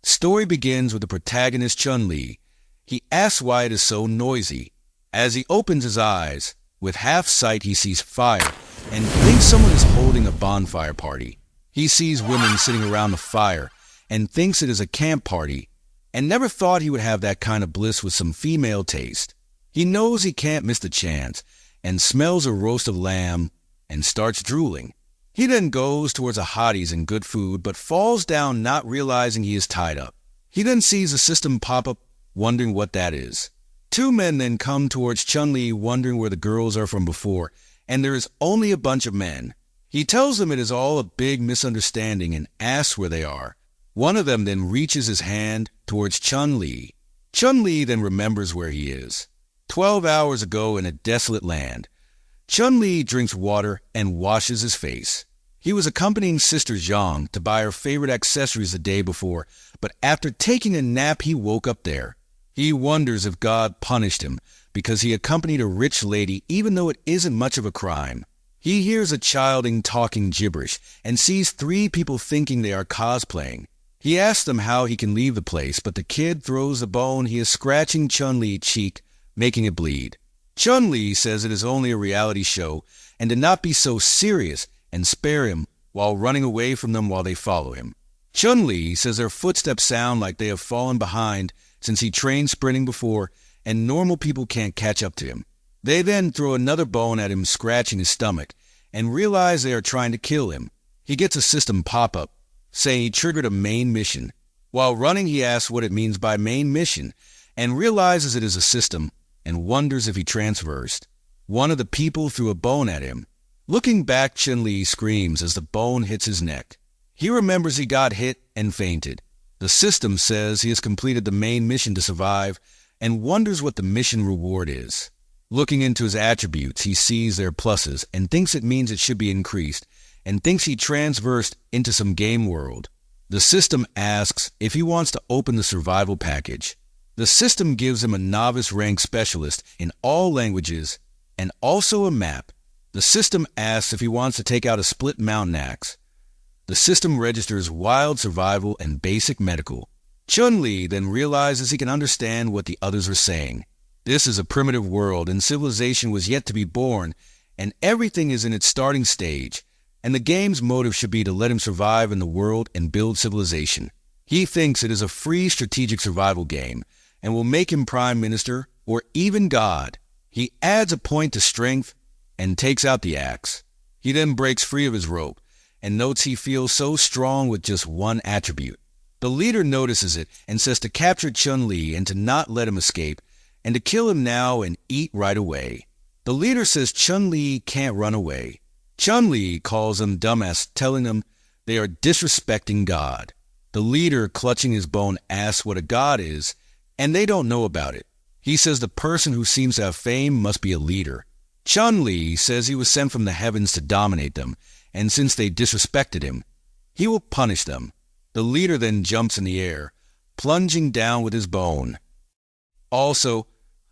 Story begins with the protagonist Chun-Li. He asks why it is so noisy. As he opens his eyes, with half sight he sees fire and thinks someone is holding a bonfire party. He sees women sitting around the fire and thinks it is a camp party, and never thought he would have that kind of bliss with some female taste. He knows he can't miss the chance and smells a roast of lamb and starts drooling. He then goes towards a Hotties and good food, but falls down not realizing he is tied up. He then sees a system pop up, wondering what that is. Two men then come towards Chun-Li wondering where the girls are from before, and there is only a bunch of men. He tells them it is all a big misunderstanding and asks where they are. One of them then reaches his hand towards Chun-Li. Chun-Li then remembers where he is. 12 hours ago in a desolate land. Chun-Li drinks water and washes his face. He was accompanying Sister Zhang to buy her favorite accessories the day before, but after taking a nap he woke up there. He wonders if God punished him because he accompanied a rich lady even though it isn't much of a crime. He hears a childing talking gibberish and sees 3 people thinking they are cosplaying. He asks them how he can leave the place, but the kid throws the bone he is scratching Chun-Li's cheek, making it bleed. Chun-Li says it is only a reality show and to not be so serious and spare him while running away from them while they follow him. Chun-Li says their footsteps sound like they have fallen behind since he trained sprinting before and normal people can't catch up to him. They then throw another bone at him scratching his stomach and realize they are trying to kill him. He gets a system pop-up saying he triggered a main mission. While running he asks what it means by main mission and realizes it is a system and wonders if he transversed. One of the people threw a bone at him. Looking back, Chun-Li screams as the bone hits his neck. He remembers he got hit and fainted. The system says he has completed the main mission to survive and wonders what the mission reward is. Looking into his attributes, he sees their pluses and thinks it means it should be increased and thinks he transversed into some game world. The system asks if he wants to open the survival package. The system gives him a novice rank specialist in all languages and also a map. The system asks if he wants to take out a split mountain axe. The system registers wild survival and basic medical. Chun-Li then realizes he can understand what the others are saying. This is a primitive world and civilization was yet to be born and everything is in its starting stage, and the game's motive should be to let him survive in the world and build civilization. He thinks it is a free strategic survival game and will make him prime minister or even God. He adds a point to strength and takes out the axe. He then breaks free of his rope and notes he feels so strong with just one attribute. The leader notices it and says to capture Chun-Li and to not let him escape and to kill him now and eat right away. The leader says Chun-Li can't run away. Chun-Li calls them dumbass, telling them they are disrespecting God. The leader, clutching his bone, asks what a god is, and they don't know about it. He says the person who seems to have fame must be a leader. Chun-Li says he was sent from the heavens to dominate them, and since they disrespected him, he will punish them. The leader then jumps in the air, plunging down with his bone. Also,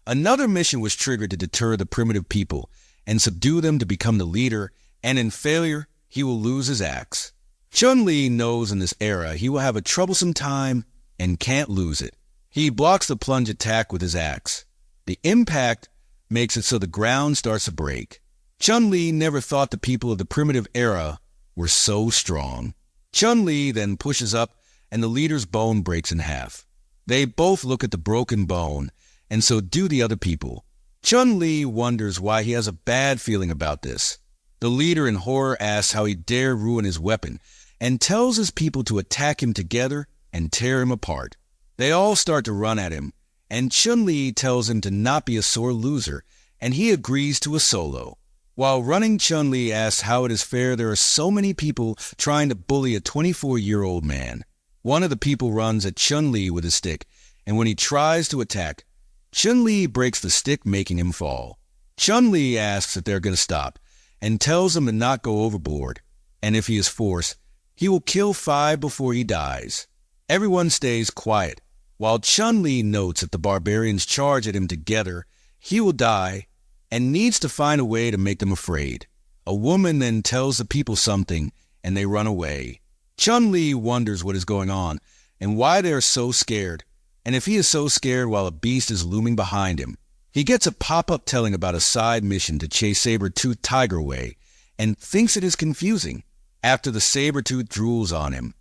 another mission was triggered to deter the primitive people and subdue them to become the leader, and in failure, he will lose his axe. Chun-Li knows in this era he will have a troublesome time and can't lose it. He blocks the plunge attack with his axe. The impact makes it so the ground starts to break. Chun-Li never thought the people of the primitive era were so strong. Chun-Li then pushes up and the leader's bone breaks in half. They both look at the broken bone, and so do the other people. Chun-Li wonders why he has a bad feeling about this. The leader in horror asks how he dare ruin his weapon, and tells his people to attack him together and tear him apart. They all start to run at him, and Chun-Li tells him to not be a sore loser, and he agrees to a solo. While running, Chun-Li asks how it is fair there are so many people trying to bully a 24-year-old man. One of the people runs at Chun-Li with a stick, and when he tries to attack, Chun-Li breaks the stick, making him fall. Chun-Li asks if they're going to stop, and tells him to not go overboard, and if he is forced, he will kill 5 before he dies. Everyone stays quiet, while Chun-Li notes if the barbarians charge at him together, he will die, and needs to find a way to make them afraid. A woman then tells the people something, and they run away. Chun-Li wonders what is going on, and why they are so scared, and if he is so scared while a beast is looming behind him. He gets a pop-up telling about a side mission to chase saber-toothed tiger away, and thinks it is confusing after the saber-tooth drools on him.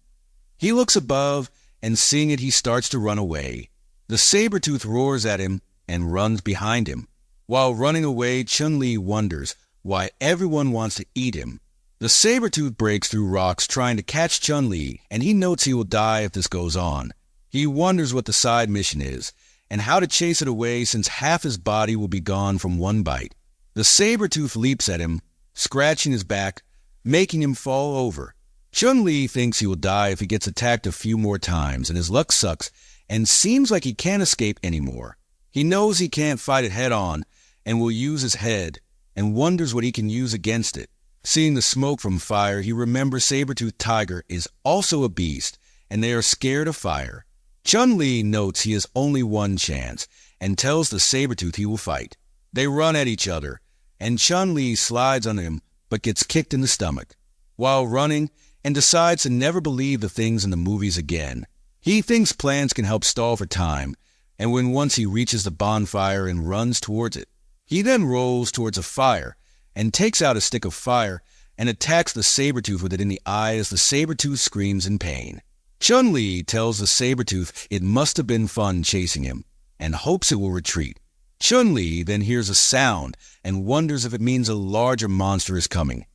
He looks above, and seeing it, he starts to run away. The saber-tooth roars at him and runs behind him. While running away, Chun-Li wonders why everyone wants to eat him. The saber-tooth breaks through rocks trying to catch Chun-Li, and he notes he will die if this goes on. He wonders what the side mission is, and how to chase it away since half his body will be gone from one bite. The saber-tooth leaps at him, scratching his back, making him fall over. Chun-Li thinks he will die if he gets attacked a few more times, and his luck sucks, and seems like he can't escape anymore. He knows he can't fight it head-on, and will use his head, and wonders what he can use against it. Seeing the smoke from fire, he remembers Saber-Tooth Tiger is also a beast, and they are scared of fire. Chun-Li notes he has only one chance, and tells the Saber-Tooth he will fight. They run at each other, and Chun-Li slides on him, but gets kicked in the stomach while running, and decides to never believe the things in the movies again. He thinks plans can help stall for time, and once he reaches the bonfire and runs towards it. He then rolls towards a fire, and takes out a stick of fire, and attacks the Saber-Tooth with it in the eye as the Saber-Tooth screams in pain. Chun-Li tells the Saber-Tooth it must have been fun chasing him, and hopes it will retreat. Chun-Li then hears a sound, and wonders if it means a larger monster is coming.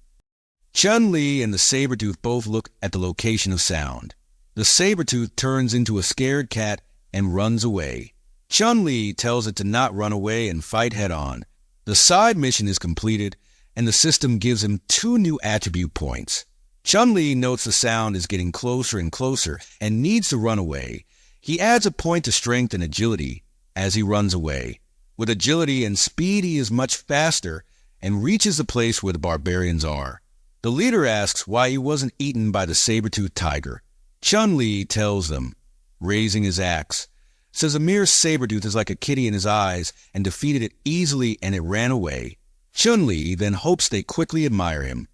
Chun-Li and the Saber-Tooth both look at the location of sound. The Saber-Tooth turns into a scared cat and runs away. Chun-Li tells it to not run away and fight head-on. The side mission is completed, and the system gives him 2 new attribute points. Chun-Li notes the sound is getting closer and closer and needs to run away. He adds a point to strength and agility as he runs away. With agility and speed, he is much faster and reaches the place where the barbarians are. The leader asks why he wasn't eaten by the saber-toothed tiger. Chun-Li tells them, raising his axe, says a mere saber-tooth is like a kitty in his eyes and defeated it easily and it ran away. Chun-Li then hopes they quickly admire him.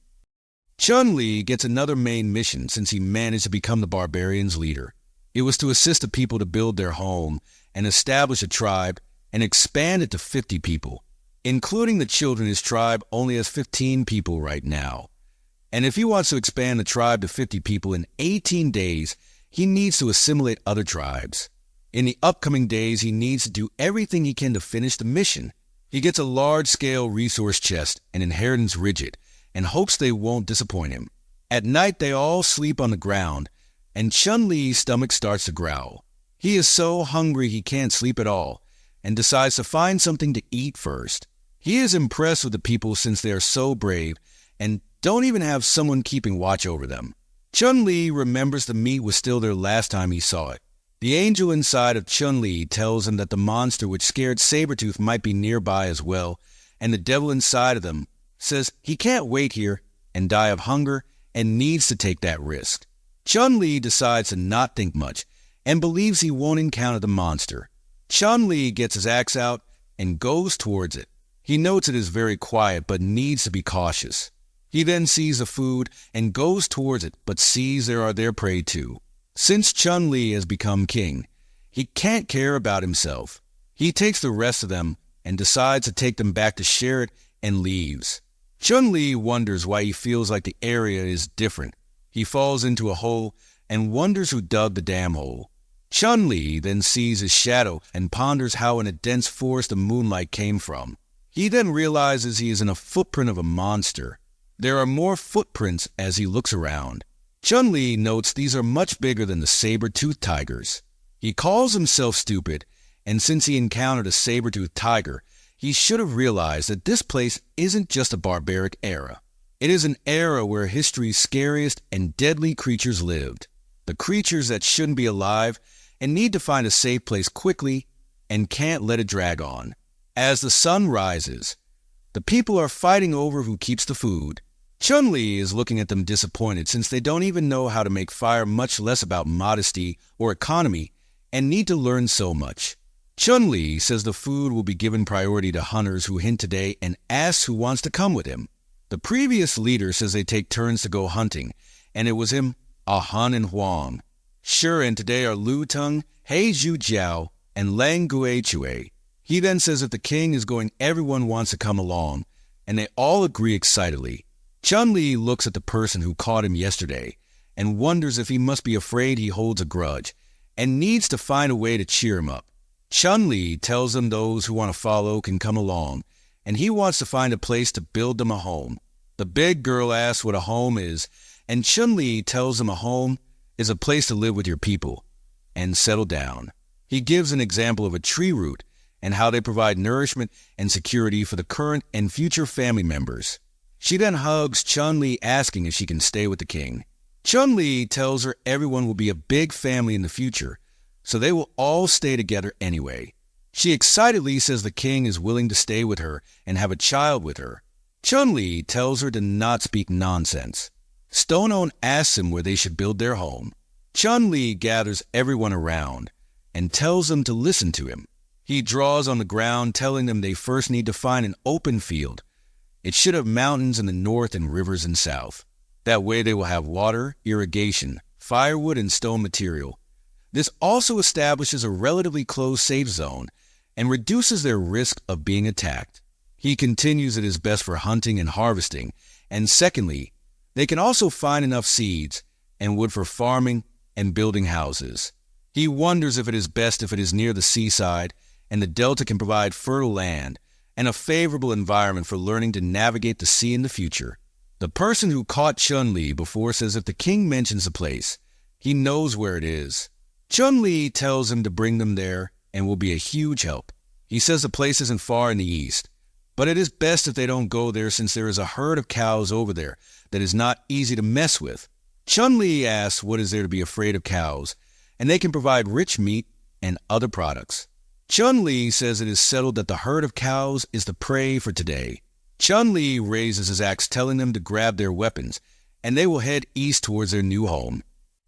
Chun-Li gets another main mission since he managed to become the barbarians' leader. It was to assist the people to build their home and establish a tribe and expand it to 50 people. Including the children, his tribe only has 15 people right now. And if he wants to expand the tribe to 50 people in 18 days, he needs to assimilate other tribes. In the upcoming days, he needs to do everything he can to finish the mission. He gets a large-scale resource chest and inheritance rigid, and hopes they won't disappoint him. At night, they all sleep on the ground, and Chun-Li's stomach starts to growl. He is so hungry he can't sleep at all, and decides to find something to eat first. He is impressed with the people since they are so brave, and don't even have someone keeping watch over them. Chun-Li remembers the meat was still there last time he saw it. The angel inside of Chun-Li tells him that the monster which scared Saber-Tooth might be nearby as well, and the devil inside of them says he can't wait here and die of hunger and needs to take that risk. Chun-Li decides to not think much and believes he won't encounter the monster. Chun-Li gets his axe out and goes towards it. He notes it is very quiet but needs to be cautious. He then sees the food and goes towards it, but sees there are their prey too. Since Chun-Li has become king, he can't care about himself. He takes the rest of them and decides to take them back to share it and leaves. Chun-Li wonders why he feels like the area is different. He falls into a hole and wonders who dug the damn hole. Chun-Li then sees his shadow and ponders how in a dense forest the moonlight came from. He then realizes he is in a footprint of a monster. There are more footprints as he looks around. Chun-Li notes these are much bigger than the saber-toothed tigers. He calls himself stupid, and since he encountered a saber-toothed tiger, he should have realized that this place isn't just a barbaric era. It is an era where history's scariest and deadly creatures lived. The creatures that shouldn't be alive and need to find a safe place quickly and can't let it drag on. As the sun rises, the people are fighting over who keeps the food. Chun-Li is looking at them disappointed since they don't even know how to make fire, much less about modesty or economy, and need to learn so much. Chun-Li says the food will be given priority to hunters who hunt today and asks who wants to come with him. The previous leader says they take turns to go hunting, and it was him, Han and Huang. Sure, and today are Lu Tung, He Zhu Jiao, and Lang Gue Chue. He then says if the king is going, everyone wants to come along, and they all agree excitedly. Chun-Li looks at the person who caught him yesterday and wonders if he must be afraid he holds a grudge and needs to find a way to cheer him up. Chun-Li tells him those who want to follow can come along, and he wants to find a place to build them a home. The big girl asks what a home is, and Chun-Li tells him a home is a place to live with your people and settle down. He gives an example of a tree root and how they provide nourishment and security for the current and future family members. She then hugs Chun-Li, asking if she can stay with the king. Chun-Li tells her everyone will be a big family in the future, so they will all stay together anyway. She excitedly says the king is willing to stay with her and have a child with her. Chun-Li tells her to not speak nonsense. Stone-On asks him where they should build their home. Chun-Li gathers everyone around and tells them to listen to him. He draws on the ground, telling them they first need to find an open field. It should have mountains in the north and rivers in the south. That way they will have water, irrigation, firewood, and stone material. This also establishes a relatively close safe zone and reduces their risk of being attacked. He continues it is best for hunting and harvesting, and secondly, they can also find enough seeds and wood for farming and building houses. He wonders if it is best if it is near the seaside and the delta can provide fertile land and a favorable environment for learning to navigate the sea in the future. The person who caught Chun-Li before says if the king mentions the place, he knows where it is. Chun-Li tells him to bring them there and will be a huge help. He says the place isn't far in the east, but it is best if they don't go there since there is a herd of cows over there that is not easy to mess with. Chun-Li asks what is there to be afraid of cows, and they can provide rich meat and other products. Chun-Li says it is settled that the herd of cows is the prey for today. Chun-Li raises his axe, telling them to grab their weapons, and they will head east towards their new home.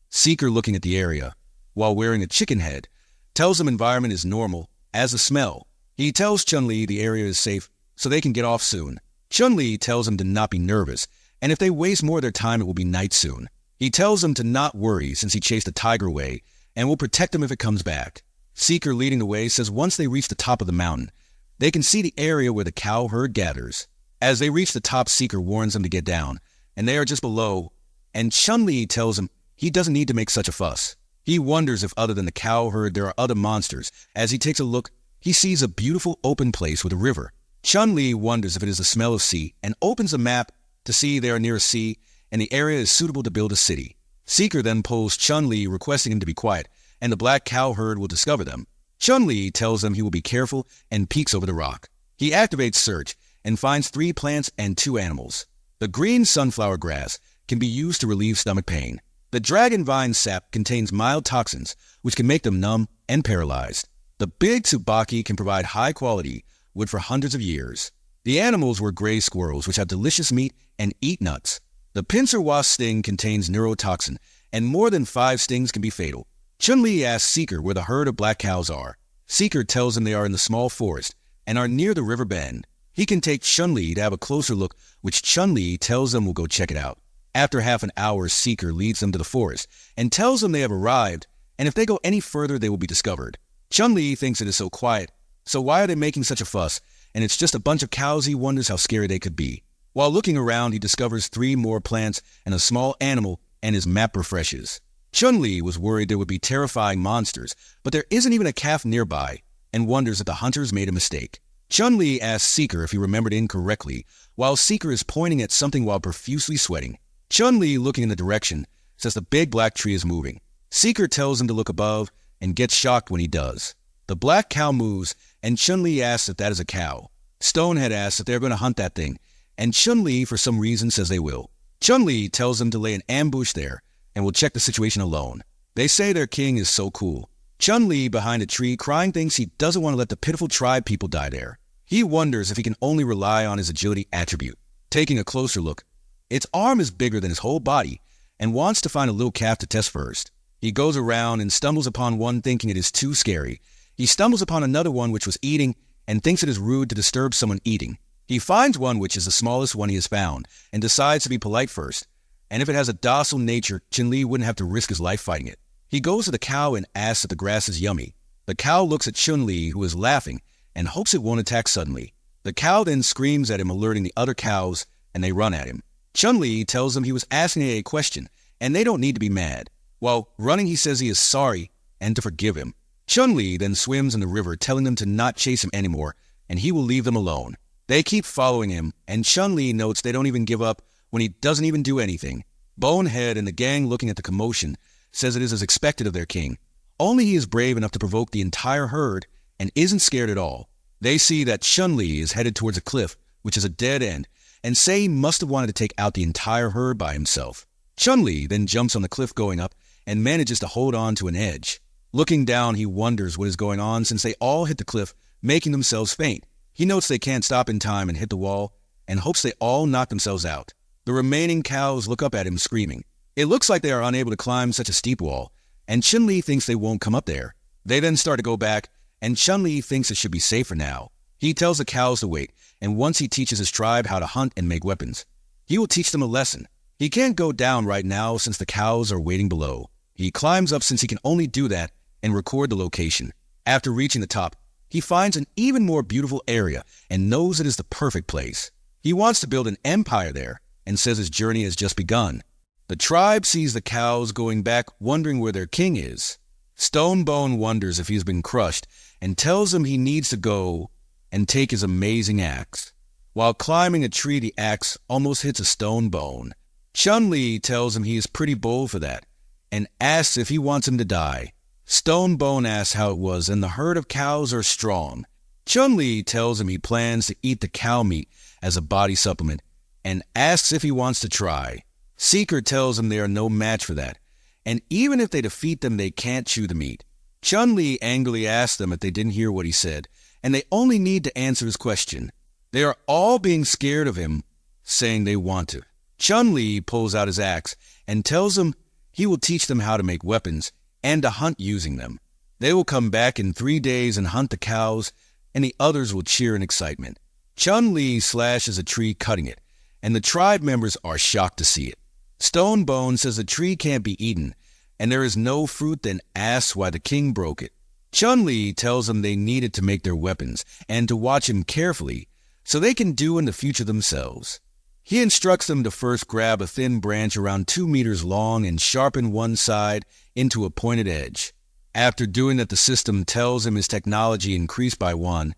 Seeker, looking at the area, while wearing a chicken head, tells them environment is normal, as a smell. He tells Chun-Li the area is safe, so they can get off soon. Chun-Li tells them to not be nervous, and if they waste more of their time, it will be night soon. He tells them to not worry since he chased the tiger away, and will protect them if it comes back. Seeker, leading the way, says once they reach the top of the mountain, they can see the area where the cow herd gathers. As they reach the top, Seeker warns them to get down, and they are just below, and Chun-Li tells him he doesn't need to make such a fuss. He wonders if other than the cow herd there are other monsters. As he takes a look, he sees a beautiful open place with a river. Chun-Li wonders if it is the smell of sea and opens a map to see they are near a sea and the area is suitable to build a city. Seeker then pulls Chun-Li, requesting him to be quiet, and the black cow herd will discover them. Chun-Li tells them he will be careful and peeks over the rock. He activates search and finds 3 plants and 2 animals. The green sunflower grass can be used to relieve stomach pain. The dragon vine sap contains mild toxins, which can make them numb and paralyzed. The big tsubaki can provide high-quality wood for hundreds of years. The animals were gray squirrels, which have delicious meat and eat nuts. The pincer wasp sting contains neurotoxin, and more than 5 stings can be fatal. Chun-Li asks Seeker where the herd of black cows are. Seeker tells him they are in the small forest and are near the river bend. He can take Chun-Li to have a closer look, which Chun-Li tells them will go check it out. After half an hour, Seeker leads them to the forest and tells them they have arrived, and if they go any further, they will be discovered. Chun-Li thinks it is so quiet, so why are they making such a fuss? And it's just a bunch of cows. He wonders how scary they could be. While looking around, he discovers 3 more plants and a small animal, and his map refreshes. Chun-Li was worried there would be terrifying monsters, but there isn't even a calf nearby, and wonders if the hunters made a mistake. Chun-Li asks Seeker if he remembered incorrectly, while Seeker is pointing at something while profusely sweating. Chun-Li, looking in the direction, says the big black tree is moving. Seeker tells him to look above and gets shocked when he does. The black cow moves, and Chun-Li asks if that is a cow. Stonehead asks if they're going to hunt that thing, and Chun-Li, for some reason, says they will. Chun-Li tells them to lay an ambush there and will check the situation alone. They say their king is so cool. Chun-Li, behind a tree, crying, thinks he doesn't want to let the pitiful tribe people die there. He wonders if he can only rely on his agility attribute. Taking a closer look, its arm is bigger than his whole body and wants to find a little calf to test first. He goes around and stumbles upon one, thinking it is too scary. He stumbles upon another one which was eating and thinks it is rude to disturb someone eating. He finds one which is the smallest one he has found and decides to be polite first. And if it has a docile nature, Chun-Li wouldn't have to risk his life fighting it. He goes to the cow and asks if the grass is yummy. The cow looks at Chun-Li, who is laughing, and hopes it won't attack suddenly. The cow then screams at him, alerting the other cows, and they run at him. Chun-Li tells them he was asking a question, and they don't need to be mad. While running, he says he is sorry and to forgive him. Chun-Li then swims in the river, telling them to not chase him anymore, and he will leave them alone. They keep following him, and Chun-Li notes they don't even give up when he doesn't even do anything. Bonehead and the gang, looking at the commotion, says it is as expected of their king. Only he is brave enough to provoke the entire herd and isn't scared at all. They see that Chun-Li is headed towards a cliff, which is a dead end, and say he must have wanted to take out the entire herd by himself. Chun-Li then jumps on the cliff going up and manages to hold on to an edge. Looking down, he wonders what is going on since they all hit the cliff, making themselves faint. He notes they can't stop in time and hit the wall, and hopes they all knock themselves out. The remaining cows look up at him screaming. It looks like they are unable to climb such a steep wall, and Chun-Li thinks they won't come up there. They then start to go back, and Chun-Li thinks it should be safer now. He tells the cows to wait, and once he teaches his tribe how to hunt and make weapons, he will teach them a lesson. He can't go down right now since the cows are waiting below. He climbs up since he can only do that and record the location. After reaching the top, he finds an even more beautiful area and knows it is the perfect place. He wants to build an empire there and says his journey has just begun. The tribe sees the cows going back, wondering where their king is. Stonebone wonders if he has been crushed and tells him he needs to go and take his amazing axe. While climbing a tree, the axe almost hits a Stonebone. Chun-Li tells him he is pretty bold for that and asks if he wants him to die. Stonebone asks how it was, and the herd of cows are strong. Chun-Li tells him he plans to eat the cow meat as a body supplement and asks if he wants to try. Seeker tells him they are no match for that, and even if they defeat them, they can't chew the meat. Chun-Li angrily asks them if they didn't hear what he said, and they only need to answer his question. They are all being scared of him, saying they want to. Chun-Li pulls out his axe and tells them he will teach them how to make weapons and to hunt using them. They will come back in 3 days and hunt the cows, and the others will cheer in excitement. Chun-Li slashes a tree, cutting it, and the tribe members are shocked to see it. Stonebone says the tree can't be eaten, and there is no fruit, then asks why the king broke it. Chun-Li tells them they need it to make their weapons and to watch him carefully so they can do in the future themselves. He instructs them to first grab a thin branch around 2 meters long and sharpen one side into a pointed edge. After doing that, the system tells him his technology increased by 1,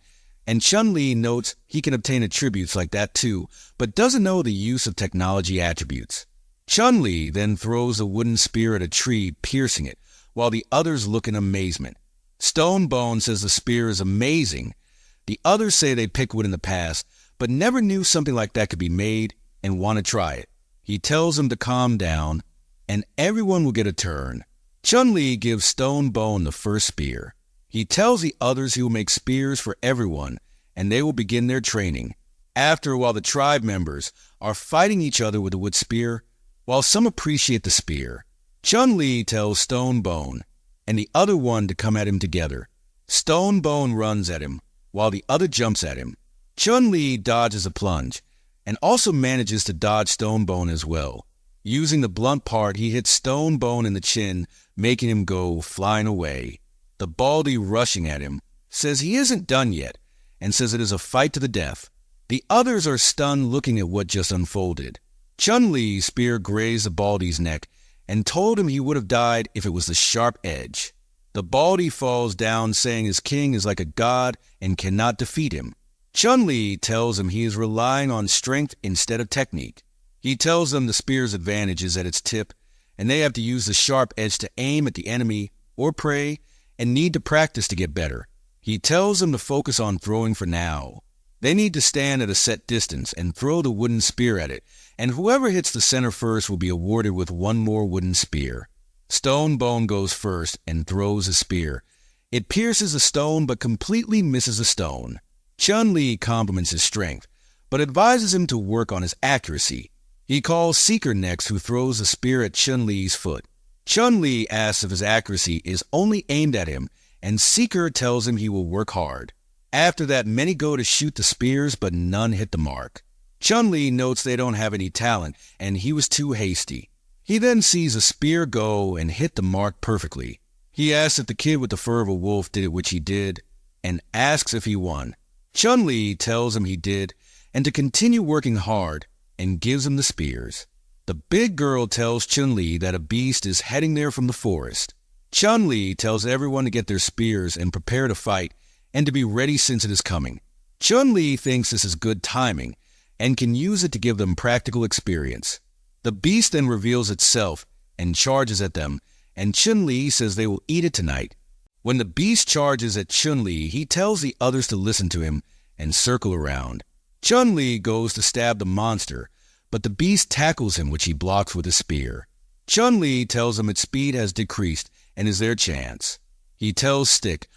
and Chun-Li notes he can obtain attributes like that too, but doesn't know the use of technology attributes. Chun-Li then throws a wooden spear at a tree, piercing it, while the others look in amazement. Stonebone says the spear is amazing. The others say they picked wood in the past, but never knew something like that could be made and want to try it. He tells them to calm down, and everyone will get a turn. Chun-Li gives Stonebone the first spear. He tells the others he will make spears for everyone, and they will begin their training. After a while, the tribe members are fighting each other with the wood spear, while some appreciate the spear. Chun-Li tells Stonebone and the other one to come at him together. Stonebone runs at him, while the other jumps at him. Chun-Li dodges a plunge, and also manages to dodge Stonebone as well. Using the blunt part, he hits Stonebone in the chin, making him go flying away. The Baldy, rushing at him, says he isn't done yet, and says it is a fight to the death. The others are stunned, looking at what just unfolded. Chun-Li's spear grazed the Baldy's neck and told him he would have died if it was the sharp edge. The Baldy falls down, saying his king is like a god and cannot defeat him. Chun-Li tells him he is relying on strength instead of technique. He tells them the spear's advantage is at its tip, and they have to use the sharp edge to aim at the enemy or prey and need to practice to get better. He tells them to focus on throwing for now. They need to stand at a set distance and throw the wooden spear at it, and whoever hits the center first will be awarded with 1 more wooden spear. Stonebone goes first and throws a spear. It pierces a stone but completely misses a stone. Chun-Li compliments his strength, but advises him to work on his accuracy. He calls Seeker next, who throws a spear at Chun-Li's foot. Chun-Li asks if his accuracy is only aimed at him, and Seeker tells him he will work hard. After that, many go to shoot the spears, but none hit the mark. Chun-Li notes they don't have any talent, and he was too hasty. He then sees a spear go and hit the mark perfectly. He asks if the kid with the fur of a wolf did it, which he did, and asks if he won. Chun-Li tells him he did, and to continue working hard, and gives him the spears. The big girl tells Chun-Li that a beast is heading there from the forest. Chun-Li tells everyone to get their spears and prepare to fight, and to be ready since it is coming. Chun-Li thinks this is good timing, and can use it to give them practical experience. The beast then reveals itself and charges at them, and Chun-Li says they will eat it tonight. When the beast charges at Chun-Li, he tells the others to listen to him and circle around. Chun-Li goes to stab the monster, but the beast tackles him, which he blocks with a spear. Chun-Li tells him its speed has decreased and is their chance. He tells Stick,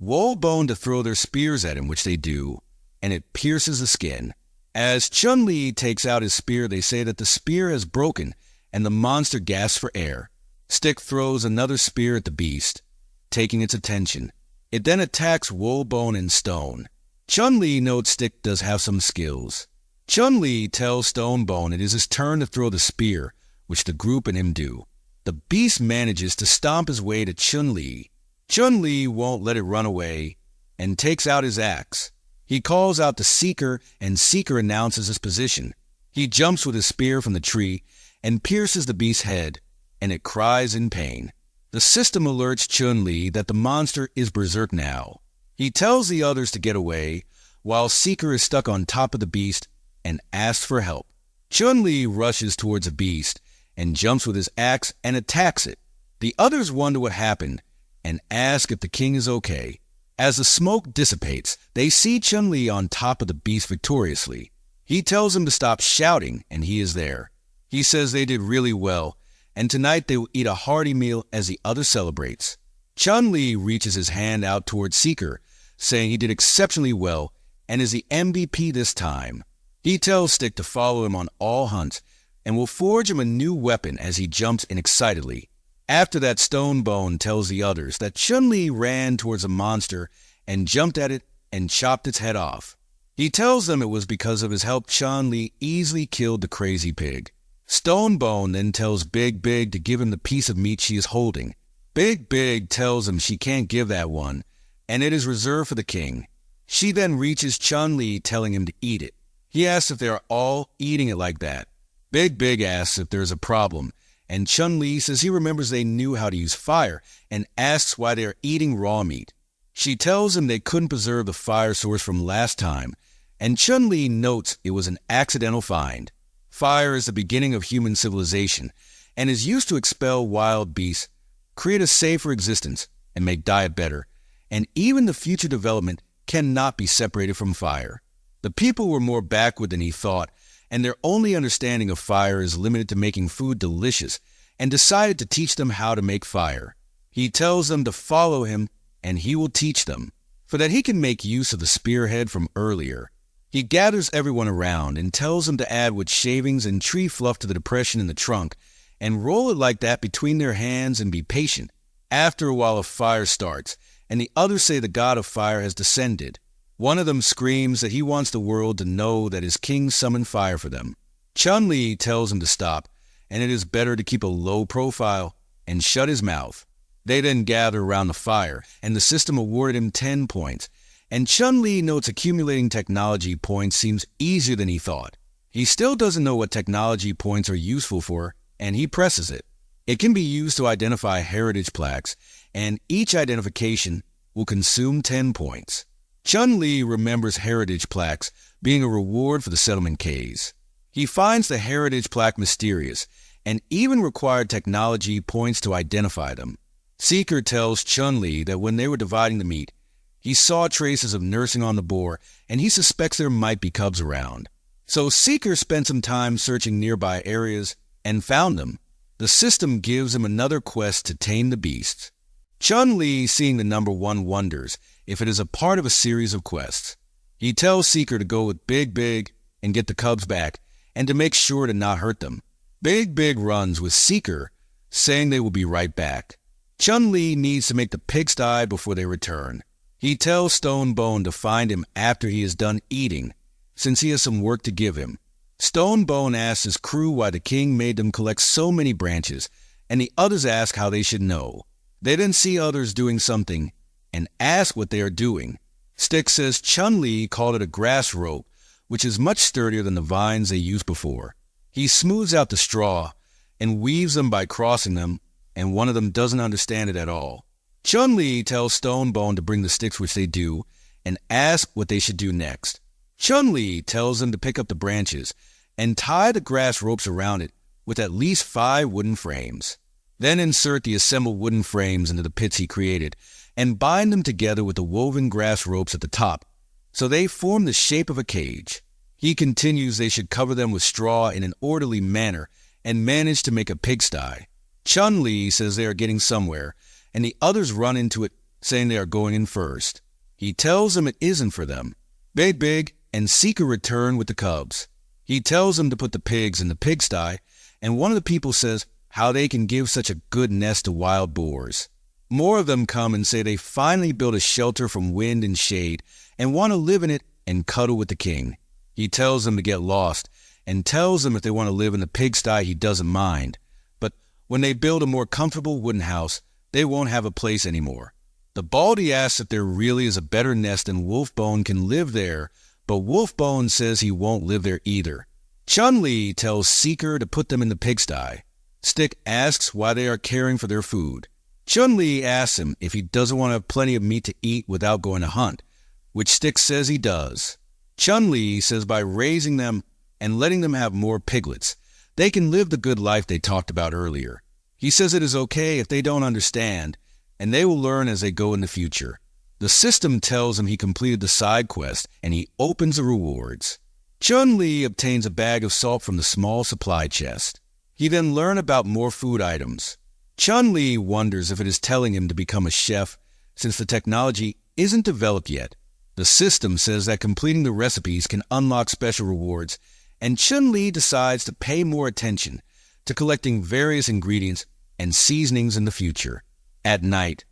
Whalebone to throw their spears at him, which they do, and it pierces the skin. As Chun-Li takes out his spear, they say that the spear has broken, and the monster gasps for air. Stick throws another spear at the beast, taking its attention. It then attacks Whalebone and Stone. Chun-Li notes Stick does have some skills. Chun-Li tells Stonebone it is his turn to throw the spear, which the group and him do. The beast manages to stomp his way to Chun-Li. Chun-Li won't let it run away, and takes out his axe. He calls out to Seeker, and Seeker announces his position. He jumps with his spear from the tree and pierces the beast's head, and it cries in pain. The system alerts Chun-Li that the monster is berserk now. He tells the others to get away, while Seeker is stuck on top of the beast and asks for help. Chun-Li rushes towards the beast and jumps with his axe and attacks it. The others wonder what happened and ask if the king is okay. As the smoke dissipates, they see Chun-Li on top of the beast victoriously. He tells them to stop shouting, and he is there. He says they did really well, and tonight they will eat a hearty meal as the other celebrates. Chun-Li reaches his hand out towards Seeker, saying he did exceptionally well and is the MVP this time. He tells Stick to follow him on all hunts and will forge him a new weapon as he jumps in excitedly. After that, Stonebone tells the others that Chun-Li ran towards a monster and jumped at it and chopped its head off. He tells them it was because of his help Chun-Li easily killed the crazy pig. Stonebone then tells Big Big to give him the piece of meat she is holding. Big Big tells him she can't give that one, and it is reserved for the king. She then reaches Chun-Li, telling him to eat it. He asks if they are all eating it like that. Big Big asks if there is a problem, and Chun-Li says he remembers they knew how to use fire and asks why they are eating raw meat. She tells him they couldn't preserve the fire source from last time, and Chun-Li notes it was an accidental find. Fire is the beginning of human civilization and is used to expel wild beasts, create a safer existence, and make diet better, and even the future development cannot be separated from fire. The people were more backward than he thought, and their only understanding of fire is limited to making food delicious, and decided to teach them how to make fire. He tells them to follow him, and he will teach them, for that he can make use of the spearhead from earlier. He gathers everyone around and tells them to add wood shavings and tree fluff to the depression in the trunk, and roll it like that between their hands and be patient. After a while, a fire starts, and the others say the god of fire has descended. One of them screams that he wants the world to know that his king summoned fire for them. Chun-Li tells him to stop, and it is better to keep a low profile and shut his mouth. They then gather around the fire, and the system awarded him 10 points, and Chun-Li notes accumulating technology points seems easier than he thought. He still doesn't know what technology points are useful for, and he presses it. It can be used to identify heritage plaques, and each identification will consume 10 points. Chun-Li remembers heritage plaques being a reward for the settlement Ks. He finds the heritage plaque mysterious, and even required technology points to identify them. Seeker tells Chun-Li that when they were dividing the meat, he saw traces of nursing on the boar, and he suspects there might be cubs around. So Seeker spent some time searching nearby areas and found them. The system gives him another quest to tame the beasts. Chun-Li, seeing the number 1, wonders if it is a part of a series of quests. He tells Seeker to go with Big Big and get the cubs back, and to make sure to not hurt them. Big Big runs with Seeker, saying they will be right back. Chun-Li needs to make the pigsty before they return. He tells Stonebone to find him after he is done eating, since he has some work to give him. Stonebone asks his crew why the king made them collect so many branches, and the others ask how they should know. They then see others doing something and ask what they are doing. Stick says Chun-Li called it a grass rope, which is much sturdier than the vines they used before. He smooths out the straw and weaves them by crossing them, and one of them doesn't understand it at all. Chun-Li tells Stonebone to bring the sticks, which they do, and ask what they should do next. Chun-Li tells them to pick up the branches and tie the grass ropes around it with at least 5 wooden frames. Then insert the assembled wooden frames into the pits he created and bind them together with the woven grass ropes at the top, so they form the shape of a cage. He continues they should cover them with straw in an orderly manner and manage to make a pigsty. Chun-Li says they are getting somewhere, and the others run into it, saying they are going in first. He tells them it isn't for them. Big and Seeker return with the cubs. He tells them to put the pigs in the pigsty, and one of the people says how they can give such a good nest to wild boars. More of them come and say they finally built a shelter from wind and shade and want to live in it and cuddle with the king. He tells them to get lost and tells them if they want to live in the pigsty he doesn't mind. But when they build a more comfortable wooden house, they won't have a place anymore. The Baldy asks if there really is a better nest and Wolfbone can live there, but Wolfbone says he won't live there either. Chun-Li tells Seeker to put them in the pigsty. Stick asks why they are caring for their food. Chun-Li asks him if he doesn't want to have plenty of meat to eat without going to hunt, which Stick says he does. Chun-Li says by raising them and letting them have more piglets, they can live the good life they talked about earlier. He says it is okay if they don't understand, and they will learn as they go in the future. The system tells him he completed the side quest, and he opens the rewards. Chun-Li obtains a bag of salt from the small supply chest. He then learns about more food items. Chun-Li wonders if it is telling him to become a chef, since the technology isn't developed yet. The system says that completing the recipes can unlock special rewards, and Chun-Li decides to pay more attention to collecting various ingredients and seasonings in the future. At night,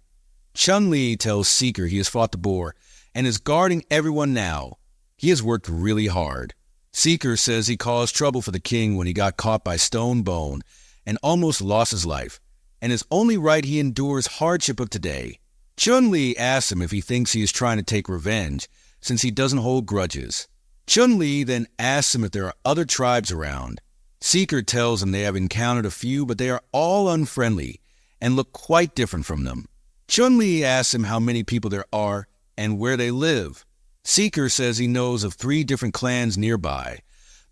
Chun-Li tells Seeker he has fought the boar and is guarding everyone now. He has worked really hard. Seeker says he caused trouble for the king when he got caught by Stonebone and almost lost his life, and it's only right he endures hardship of today. Chun-Li asks him if he thinks he is trying to take revenge, since he doesn't hold grudges. Chun-Li then asks him if there are other tribes around. Seeker tells him they have encountered a few, but they are all unfriendly and look quite different from them. Chun-Li asks him how many people there are and where they live. Seeker says he knows of 3 different clans nearby: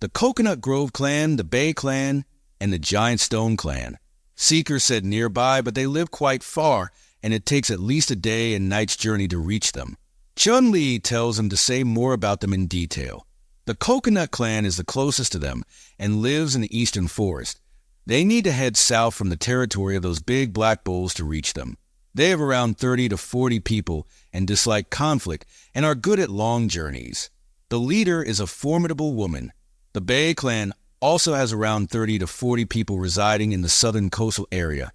the Coconut Grove clan, the Bay clan, and the Giant Stone clan. Seeker said nearby, but they live quite far, and it takes at least a day and night's journey to reach them. Chun-Li tells him to say more about them in detail. The Coconut clan is the closest to them and lives in the eastern forest. They need to head south from the territory of those big black bulls to reach them. They have around 30 to 40 people and dislike conflict and are good at long journeys. The leader is a formidable woman. The Bay clan also has around 30 to 40 people residing in the southern coastal area,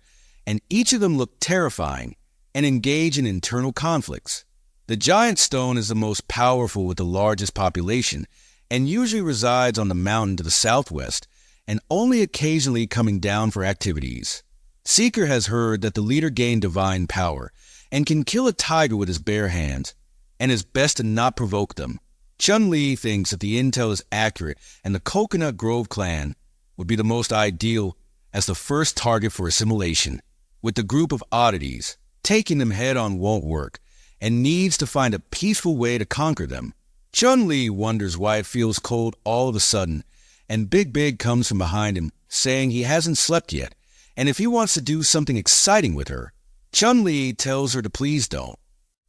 and each of them look terrifying and engage in internal conflicts. The Giant Stone is the most powerful with the largest population and usually resides on the mountain to the southwest and only occasionally coming down for activities. Seeker has heard that the leader gained divine power and can kill a tiger with his bare hands, and is best to not provoke them. Chun-Li thinks that the intel is accurate and the Coconut Grove clan would be the most ideal as the first target for assimilation. With the group of oddities, taking them head-on won't work and needs to find a peaceful way to conquer them. Chun-Li wonders why it feels cold all of a sudden, and Big comes from behind him, saying he hasn't slept yet, and if he wants to do something exciting with her. Chun-Li tells her to please don't.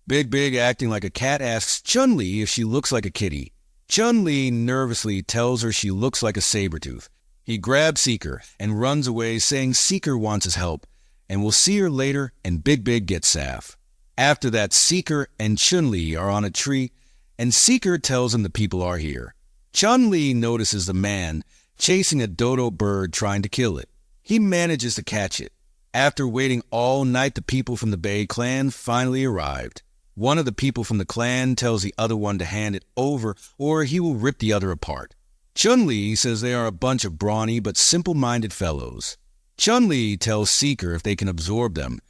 Big, acting like a cat, asks Chun-Li if she looks like a kitty. Chun-Li nervously tells her she looks like a saber-tooth. He grabs Seeker and runs away, saying Seeker wants his help, and will see her later, and Big gets Saf. After that, Seeker and Chun-Li are on a tree, and Seeker tells him the people are here. Chun-Li notices the man chasing a dodo bird trying to kill it. He manages to catch it. After waiting all night, the people from the Bay clan finally arrived. One of the people from the clan tells the other one to hand it over or he will rip the other apart. Chun-Li says they are a bunch of brawny but simple-minded fellows. Chun-Li tells Seeker if they can absorb them,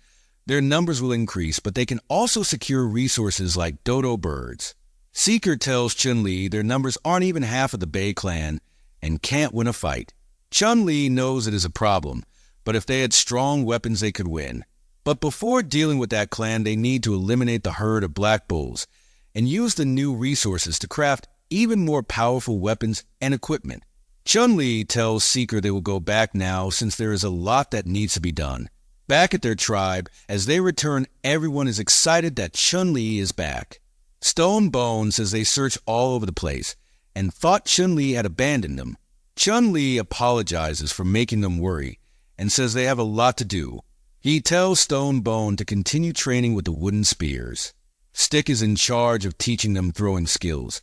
their numbers will increase, but they can also secure resources like dodo birds. Seeker tells Chun-Li their numbers aren't even half of the Bei clan and can't win a fight. Chun-Li knows it is a problem, but if they had strong weapons they could win. But before dealing with that clan, they need to eliminate the herd of black bulls and use the new resources to craft even more powerful weapons and equipment. Chun-Li tells Seeker they will go back now since there is a lot that needs to be done. Back at their tribe, as they return, everyone is excited that Chun-Li is back. Stone Bone says they searched all over the place and thought Chun-Li had abandoned them. Chun-Li apologizes for making them worry and says they have a lot to do. He tells Stone Bone to continue training with the wooden spears. Stick is in charge of teaching them throwing skills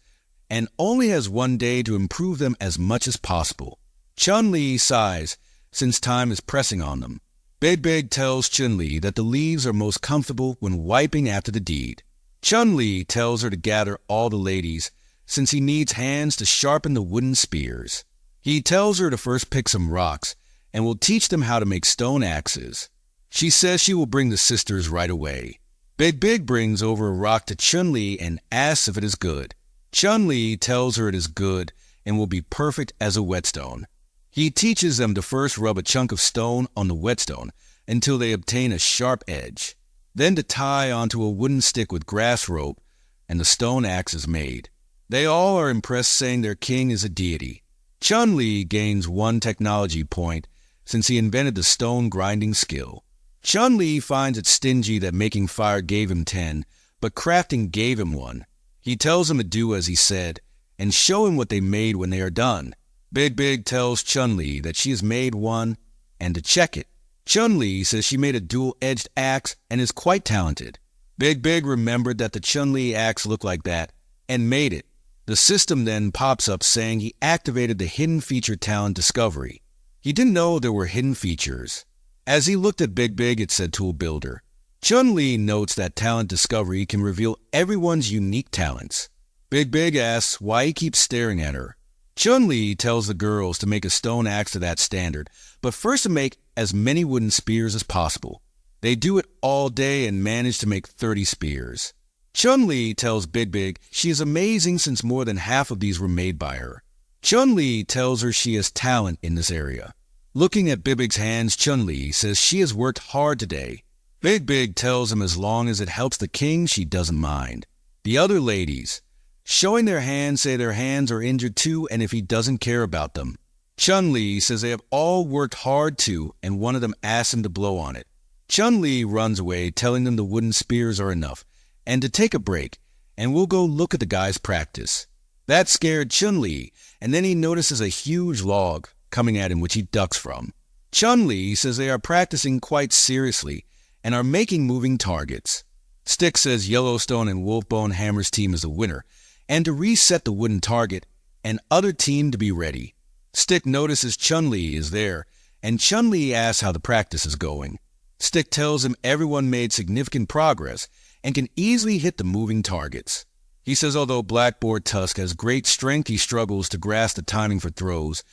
and only has one day to improve them as much as possible. Chun-Li sighs since time is pressing on them. Big tells Chun-Li that the leaves are most comfortable when wiping after the deed. Chun-Li tells her to gather all the ladies since he needs hands to sharpen the wooden spears. He tells her to first pick some rocks and will teach them how to make stone axes. She says she will bring the sisters right away. Big brings over a rock to Chun-Li and asks if it is good. Chun-Li tells her it is good and will be perfect as a whetstone. He teaches them to first rub a chunk of stone on the whetstone until they obtain a sharp edge, then to tie onto a wooden stick with grass rope, and the stone axe is made. They all are impressed, saying their king is a deity. Chun-Li gains 1 technology point since he invented the stone grinding skill. Chun-Li finds it stingy that making fire gave him 10, but crafting gave him 1. He tells them to do as he said and show him what they made when they are done. Big tells Chun-Li that she has made 1 and to check it. Chun-Li says she made a dual-edged axe and is quite talented. Big remembered that the Chun-Li axe looked like that and made it. The system then pops up saying he activated the hidden feature talent discovery. He didn't know there were hidden features. As he looked at Big, it said Tool Builder. Chun-Li notes that talent discovery can reveal everyone's unique talents. Big asks why he keeps staring at her. Chun-Li tells the girls to make a stone axe to that standard, but first to make as many wooden spears as possible. They do it all day and manage to make 30 spears. Chun-Li tells Big she is amazing since more than half of these were made by her. Chun-Li tells her she has talent in this area. Looking at Big's hands, Chun-Li says she has worked hard today. Big tells him as long as it helps the king, she doesn't mind. The other ladies, showing their hands, say their hands are injured too and if he doesn't care about them. Chun-Li says they have all worked hard too and one of them asks him to blow on it. Chun-Li runs away telling them the wooden spears are enough and to take a break and we'll go look at the guys practice. That scared Chun-Li and then he notices a huge log coming at him which he ducks from. Chun-Li says they are practicing quite seriously and are making moving targets. Stick says Yellowstone and Wolfbone Hammer's team is the winner and to reset the wooden target and other team to be ready. Stick notices Chun-Li is there and Chun-Li asks how the practice is going. Stick tells him everyone made significant progress and can easily hit the moving targets. He says although Blackboard Tusk has great strength, he struggles to grasp the timing for throws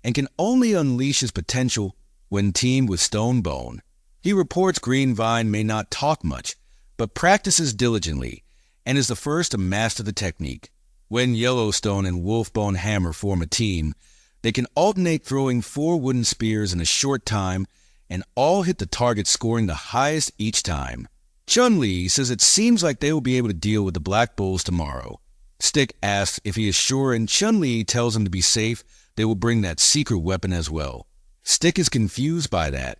and can only unleash his potential when teamed with Stone Bone. He reports Green Vine may not talk much, but practices diligently and is the first to master the technique. When Yellowstone and Wolfbone Hammer form a team, they can alternate throwing 4 wooden spears in a short time and all hit the target, scoring the highest each time. Chun-Li says it seems like they will be able to deal with the Black Bulls tomorrow. Stick asks if he is sure and Chun-Li tells him to be safe, they will bring that secret weapon as well. Stick is confused by that.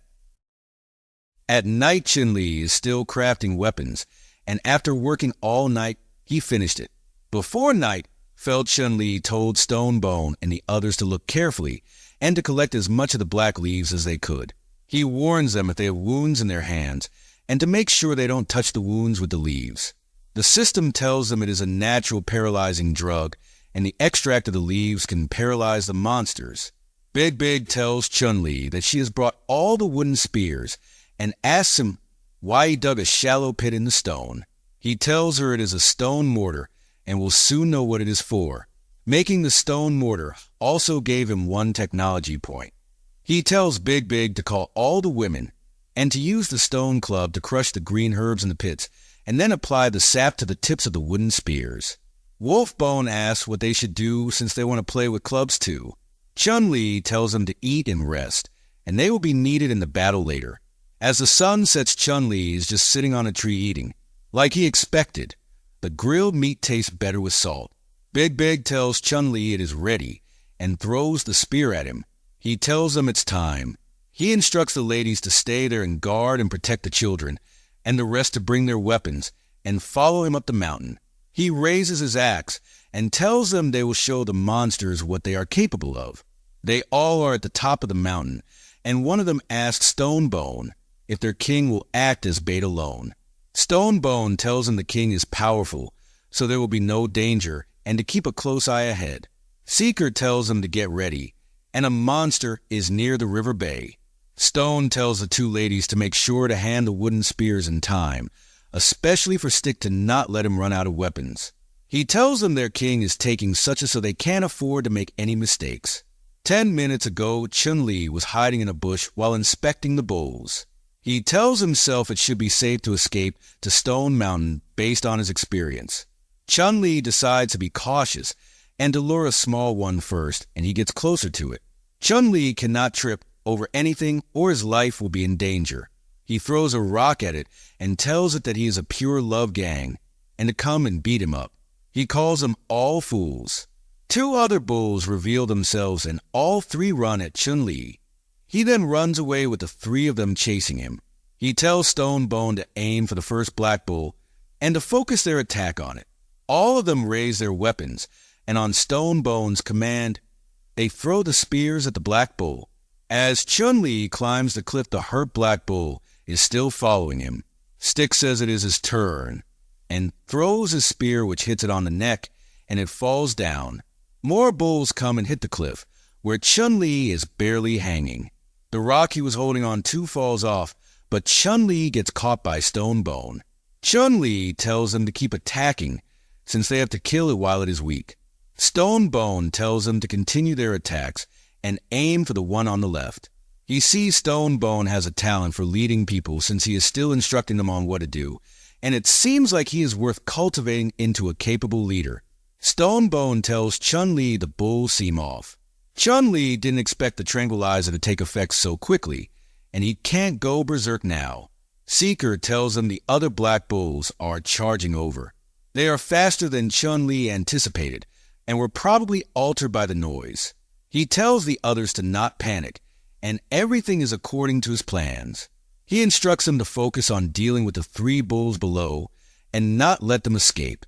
At night, Chun-Li is still crafting weapons, and after working all night, he finished it. Before night fell, Chun-Li told Stone Bone and the others to look carefully and to collect as much of the black leaves as they could. He warns them if they have wounds in their hands and to make sure they don't touch the wounds with the leaves. The system tells them it is a natural paralyzing drug and the extract of the leaves can paralyze the monsters. Big tells Chun-Li that she has brought all the wooden spears and asks him why he dug a shallow pit in the stone. He tells her it is a stone mortar and will soon know what it is for. Making the stone mortar also gave him one technology point. He tells Big Big to call all the women and to use the stone club to crush the green herbs in the pits and then apply the sap to the tips of the wooden spears. Wolfbone asks what they should do since they want to play with clubs too. Chun-Li tells them to eat and rest, and they will be needed in the battle later. As the sun sets, Chun-Li is just sitting on a tree eating. Like he expected, the grilled meat tastes better with salt. Big Big tells Chun-Li it is ready and throws the spear at him. He tells them it's time. He instructs the ladies to stay there and guard and protect the children, and the rest to bring their weapons and follow him up the mountain. He raises his axe and tells them they will show the monsters what they are capable of. They all are at the top of the mountain, and one of them asks Stonebone if their king will act as bait alone. Stonebone tells him the king is powerful, so there will be no danger, and to keep a close eye ahead. Seeker tells him to get ready, and a monster is near the river bay. Stone tells the two ladies to make sure to hand the wooden spears in time, especially for Stick to not let him run out of weapons. He tells them their king is taking such so they can't afford to make any mistakes. 10 minutes ago, Chun-Li was hiding in a bush while inspecting the bulls. He tells himself it should be safe to escape to Stone Mountain based on his experience. Chun-Li decides to be cautious and to lure a small one first, and he gets closer to it. Chun-Li cannot trip over anything or his life will be in danger. He throws a rock at it and tells it that he is a pure love gang and to come and beat him up. He calls them all fools. 2 other bulls reveal themselves and all 3 run at Chun-Li. He then runs away with the 3 of them chasing him. He tells Stonebone to aim for the first black bull and to focus their attack on it. All of them raise their weapons, and on Stonebone's command, they throw the spears at the black bull. As Chun-Li climbs the cliff, the hurt black bull is still following him. Stick says it is his turn and throws his spear, which hits it on the neck, and it falls down. More bulls come and hit the cliff, where Chun-Li is barely hanging. The rock he was holding on to falls off, but Chun-Li gets caught by Stonebone. Chun-Li tells them to keep attacking, since they have to kill it while it is weak. Stonebone tells them to continue their attacks and aim for the one on the left. He sees Stonebone has a talent for leading people since he is still instructing them on what to do, and it seems like he is worth cultivating into a capable leader. Stonebone tells Chun-Li the bulls seem off. Chun-Li didn't expect the tranquilizer to take effect so quickly, and he can't go berserk now. Seeker tells him the other black bulls are charging over. They are faster than Chun-Li anticipated, and were probably altered by the noise. He tells the others to not panic, and everything is according to his plans. He instructs them to focus on dealing with the 3 bulls below and not let them escape.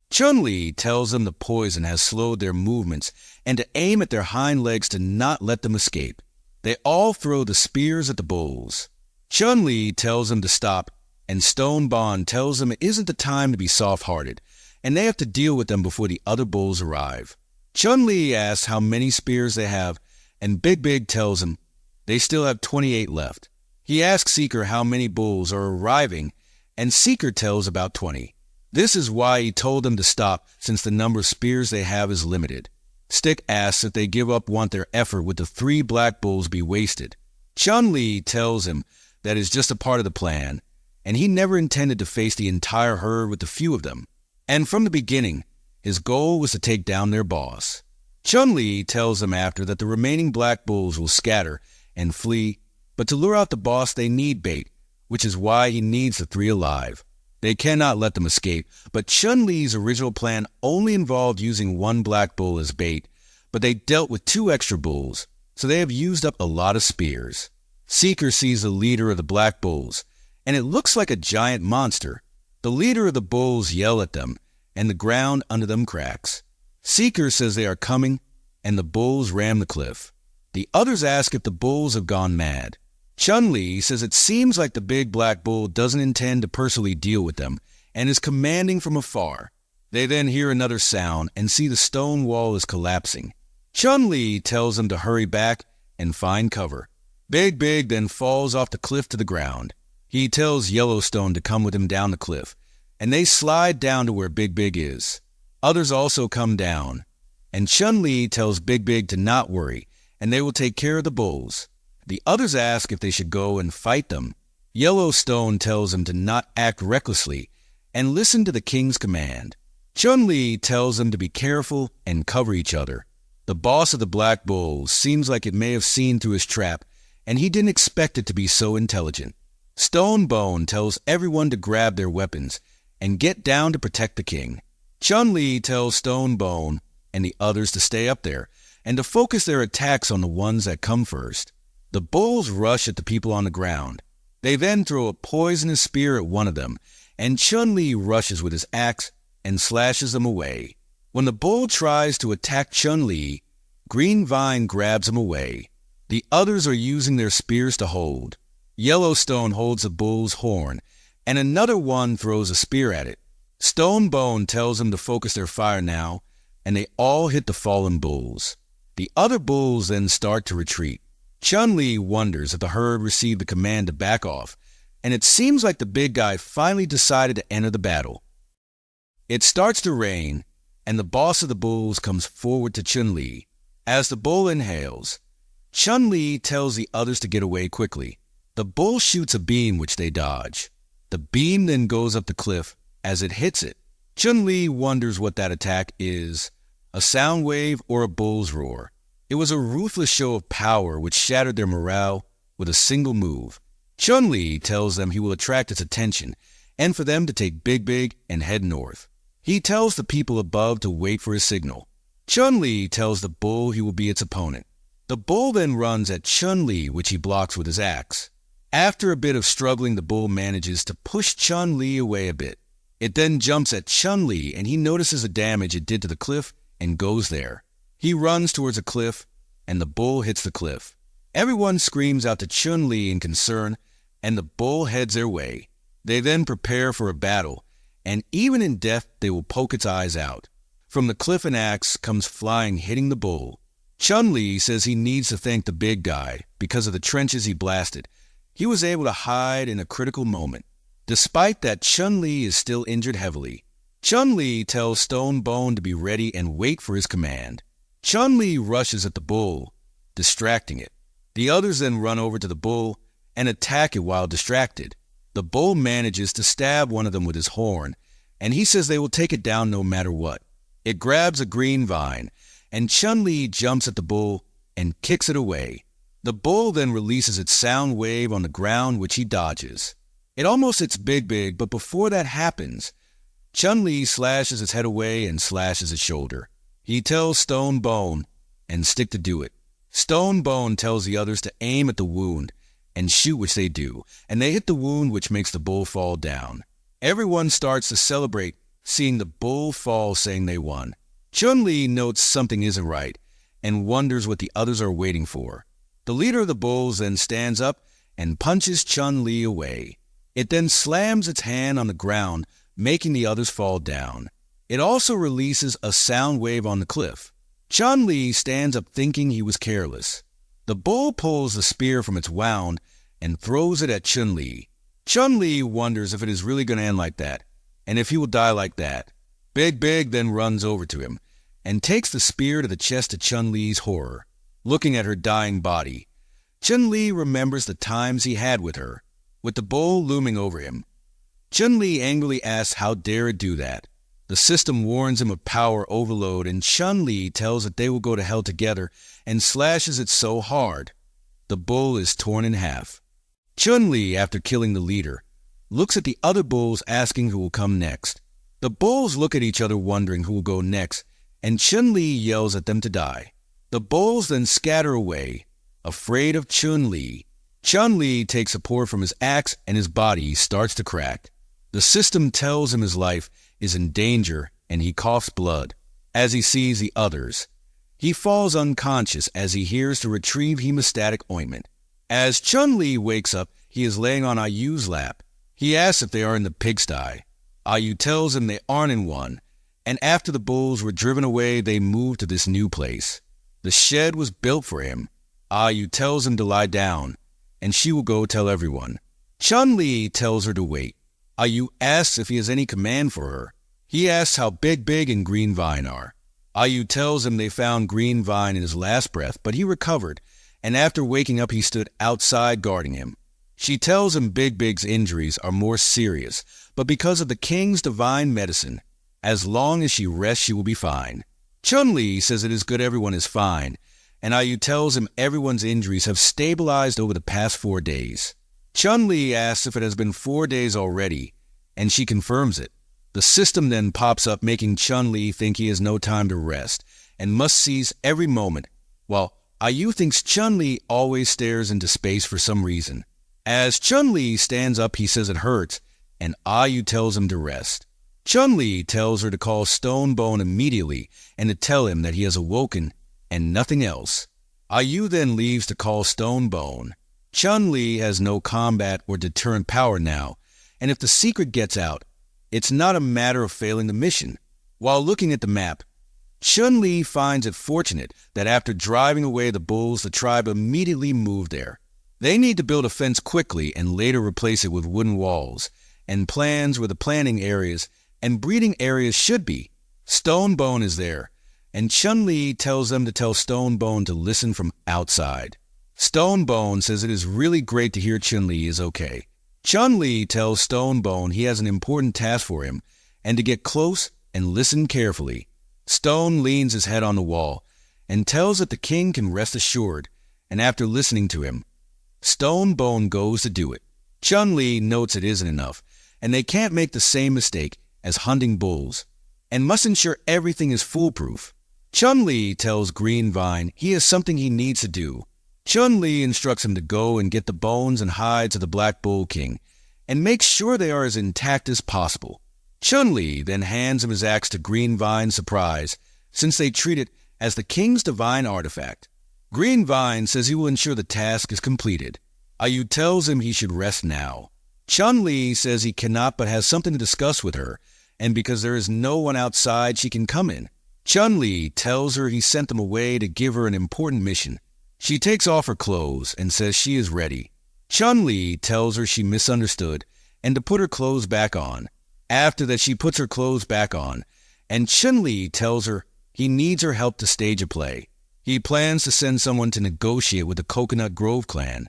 Chun-Li tells them the poison has slowed their movements and to aim at their hind legs to not let them escape. They all throw the spears at the bulls. Chun-Li tells them to stop, and Stonebone tells them it isn't the time to be soft-hearted, and they have to deal with them before the other bulls arrive. Chun-Li asks how many spears they have, and Big Big tells him they still have 28 left. He asks Seeker how many bulls are arriving, and Seeker tells about 20. This is why he told them to stop, since the number of spears they have is limited. Stick asks if they give up want their effort would the 3 black bulls be wasted. Chun-Li tells him that is just a part of the plan, and he never intended to face the entire herd with the few of them. And from the beginning, his goal was to take down their boss. Chun-Li tells them after that the remaining black bulls will scatter and flee, but to lure out the boss they need bait, which is why he needs the 3 alive. They cannot let them escape, but Chun-Li's original plan only involved using 1 black bull as bait, but they dealt with 2 extra bulls, so they have used up a lot of spears. Seeker sees the leader of the black bulls, and it looks like a giant monster. The leader of the bulls yell at them, and the ground under them cracks. Seeker says they are coming, and the bulls ram the cliff. The others ask if the bulls have gone mad. Chun-Li says it seems like the big black bull doesn't intend to personally deal with them and is commanding from afar. They then hear another sound and see the stone wall is collapsing. Chun-Li tells them to hurry back and find cover. Big Big then falls off the cliff to the ground. He tells Yellowstone to come with him down the cliff, and they slide down to where Big Big is. Others also come down. and Chun-Li tells Big Big to not worry, and they will take care of the bulls. The others ask if they should go and fight them. Yellowstone tells them to not act recklessly and listen to the king's command. Chun-Li tells them to be careful and cover each other. The boss of the Black Bulls seems like it may have seen through his trap, and he didn't expect it to be so intelligent. Stonebone tells everyone to grab their weapons and get down to protect the king. Chun-Li tells Stonebone and the others to stay up there and to focus their attacks on the ones that come first. The bulls rush at the people on the ground. They then throw a poisonous spear at one of them, and Chun-Li rushes with his axe and slashes them away. When the bull tries to attack Chun-Li, Green Vine grabs him away. The others are using their spears to hold. Yellowstone holds the bull's horn, and another one throws a spear at it. Stonebone tells them to focus their fire now, and they all hit the fallen bulls. The other bulls then start to retreat. Chun-Li wonders if the herd received the command to back off, and it seems like the big guy finally decided to enter the battle. It starts to rain, and the boss of the bulls comes forward to Chun-Li. As the bull inhales, Chun-Li tells the others to get away quickly. The bull shoots a beam which they dodge. The beam then goes up the cliff. As it hits it, Chun-Li wonders what that attack is, a sound wave or a bull's roar. It was a ruthless show of power which shattered their morale with a single move. Chun-Li tells them he will attract its attention and for them to take Big Big and head north. He tells the people above to wait for his signal. Chun-Li tells the bull he will be its opponent. The bull then runs at Chun-Li, which he blocks with his axe. After a bit of struggling, the bull manages to push Chun-Li away a bit. It then jumps at Chun-Li, and he notices the damage it did to the cliff and goes there. He runs towards a cliff, and the bull hits the cliff. Everyone screams out to Chun-Li in concern, and the bull heads their way. They then prepare for a battle, and even in death they will poke its eyes out. From the cliff an axe comes flying, hitting the bull. Chun-Li says he needs to thank the big guy because of the trenches he blasted. He was able to hide in a critical moment. Despite that, Chun-Li is still injured heavily. Chun-Li tells Stonebone to be ready and wait for his command. Chun-Li rushes at the bull, distracting it. The others then run over to the bull and attack it while distracted. The bull manages to stab one of them with his horn, and he says they will take it down no matter what. It grabs a green vine, and Chun-Li jumps at the bull and kicks it away. The bull then releases its sound wave on the ground, which he dodges. It almost hits Big Big, but before that happens, Chun-Li slashes its head away and slashes its shoulder. He tells Stonebone and Stick to do it. Stonebone tells the others to aim at the wound and shoot, which they do, and they hit the wound, which makes the bull fall down. Everyone starts to celebrate, seeing the bull fall, saying they won. Chun-Li notes something isn't right and wonders what the others are waiting for. The leader of the bulls then stands up and punches Chun-Li away. It then slams its hand on the ground, making the others fall down. It also releases a sound wave on the cliff. Chun-Li stands up thinking he was careless. The bull pulls the spear from its wound and throws it at Chun-Li. Chun-Li wonders if it is really going to end like that, and if he will die like that. Big Big then runs over to him and takes the spear to the chest of Chun-Li's horror. Looking at her dying body, Chun-Li remembers the times he had with her, with the bull looming over him. Chun-Li angrily asks how dare it do that. The system warns him of power overload, and Chun-Li tells it they will go to hell together and slashes it so hard, the bull is torn in half. Chun-Li, after killing the leader, looks at the other bulls asking who will come next. The bulls look at each other wondering who will go next, and Chun-Li yells at them to die. The bulls then scatter away, afraid of Chun-Li. Chun-Li takes support from his axe and his body starts to crack. The system tells him his life is in danger and he coughs blood. As he sees the others, he falls unconscious as he hears to retrieve hemostatic ointment. As Chun-Li wakes up, he is laying on Ayu's lap. He asks if they are in the pigsty. Ayu tells him they aren't in one, and after the bulls were driven away, they moved to this new place. The shed was built for him. Ayu tells him to lie down, and she will go tell everyone. Chun-Li tells her to wait. Ayu asks if he has any command for her. He asks how Big Big and Green Vine are. Ayu tells him they found Green Vine in his last breath, but he recovered, and after waking up he stood outside guarding him. She tells him Big Big's injuries are more serious, but because of the king's divine medicine, as long as she rests she will be fine. Chun-Li says it is good everyone is fine, and Ayu tells him everyone's injuries have stabilized over the past 4 days. Chun-Li asks if it has been 4 days already, and she confirms it. The system then pops up, making Chun-Li think he has no time to rest and must seize every moment, while Ayu thinks Chun-Li always stares into space for some reason. As Chun-Li stands up, he says it hurts, and Ayu tells him to rest. Chun-Li tells her to call Stone Bone immediately and to tell him that he has awoken and nothing else. Ayu then leaves to call Stone Bone. Chun-Li has no combat or deterrent power now, and if the secret gets out, it's not a matter of failing the mission. While looking at the map, Chun-Li finds it fortunate that after driving away the bulls, the tribe immediately moved there. They need to build a fence quickly and later replace it with wooden walls, and plans where the planting areas and breeding areas should be. Stone Bone is there, and Chun-Li tells them to tell Stone Bone to listen from outside. Stone Bone says it is really great to hear Chun-Li is okay. Chun-Li tells Stone Bone he has an important task for him and to get close and listen carefully. Stone leans his head on the wall and tells that the king can rest assured, and after listening to him, Stone Bone goes to do it. Chun-Li notes it isn't enough, and they can't make the same mistake as hunting bulls, and must ensure everything is foolproof. Chun-Li tells Green Vine he has something he needs to do. Chun-Li instructs him to go and get the bones and hides of the Black Bull King, and make sure they are as intact as possible. Chun-Li then hands him his axe to Green Vine's surprise, since they treat it as the king's divine artifact. Green Vine says he will ensure the task is completed. Ayu tells him he should rest now. Chun-Li says he cannot but has something to discuss with her, and because there is no one outside she can come in. Chun-Li tells her he sent them away to give her an important mission. She takes off her clothes and says she is ready. Chun-Li tells her she misunderstood and to put her clothes back on. After that, she puts her clothes back on, and Chun-Li tells her he needs her help to stage a play. He plans to send someone to negotiate with the Coconut Grove clan,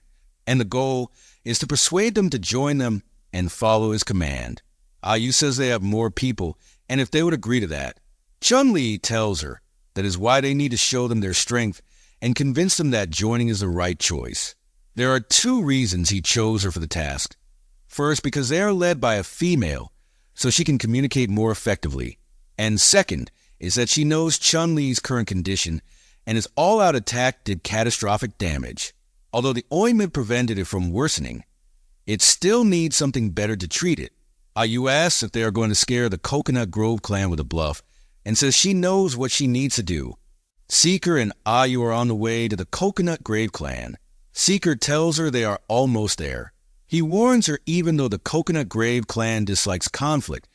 and the goal is to persuade them to join them and follow his command. Ayu says they have more people, and if they would agree to that. Chun-Li tells her that is why they need to show them their strength and convince them that joining is the right choice. There are 2 reasons he chose her for the task. First, because they are led by a female, so she can communicate more effectively. And second, is that she knows Chun-Li's current condition, and his all-out attack did catastrophic damage. Although the ointment prevented it from worsening, it still needs something better to treat it. Ayu asks if they are going to scare the Coconut Grove clan with a bluff, and says she knows what she needs to do. Seeker and Ayu are on the way to the Coconut Grove clan. Seeker tells her they are almost there. He warns her even though the Coconut Grove clan dislikes conflict,